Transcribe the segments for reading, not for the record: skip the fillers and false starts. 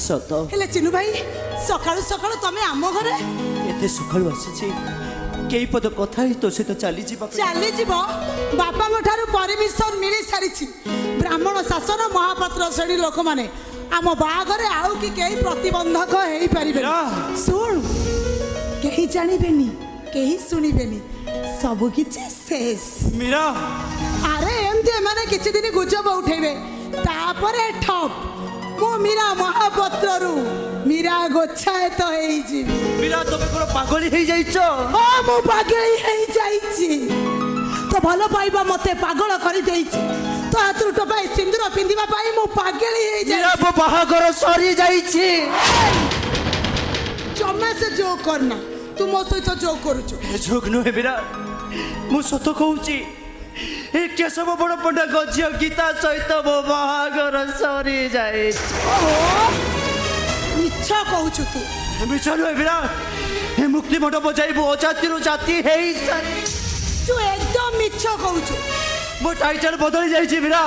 सत हेले चिनु भाई सकाळु सकाळु तमे आम घरे एते सकाळु आसीछि केई पद कथा ही तो सहित चली जीव बापा ठारू परमिशन मिली सारी ब्राह्मण शासन महापात्र श्रेणी लोक माने आम बाघरे आउ कि कई प्रतिबंधक हो पारे शुण कहीं जानबेनी कहीं शुणबेनी सब किछि शेष मीरा अरे एमती माने किछि दिन गुजब उठेबे तापरे ठप मो मीरा महापात्र रु मीरा गोछायत हेई जी मीरा तबे कोन पागली हेई जाइछो हां मो पागली हेई जाइछि तो भलो पाइबा मते पागल करि देइछि तो हाथरू टपाई सिंदूर पिंदिबा पाई मो पागली हेई जाइछि मीरा बो बाहागर सरी जाइछि जम्मा से जो करना तू मो सहित जो करूछु जोग नुहे मीरा मु सत कहूची ए केशव बड़ पंडा गझिया गीता सहित मो बाहागर सरी जाए मिछ कहूछु तू मिछ नुहे मीरा ए मुक्ति मंडप जाइबो अजाति रु जाति हेई सारी तू एकदम मिछ कहूछु मो टाइटल बदली जाइछि मीरा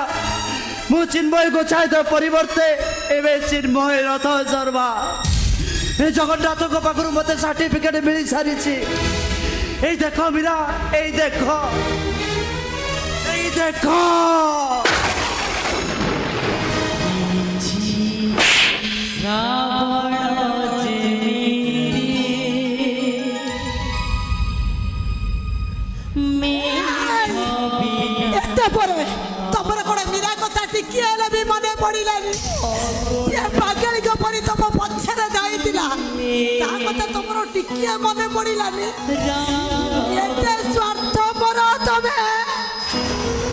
मु चिन्मय गोछायत परिवर्ते एबे चिन्मय रथ शर्मा ए जगन्नाथ को पाखरु मते सर्टिफिकेट मिली सारिछि ए देखो मीरा ए देखो तमर कौन मीरा कथा टिकी भी मने पड़ानी पागली परी तुम पछे जाइला कथा तुम टिकी मने पड़ानी स्वार्थ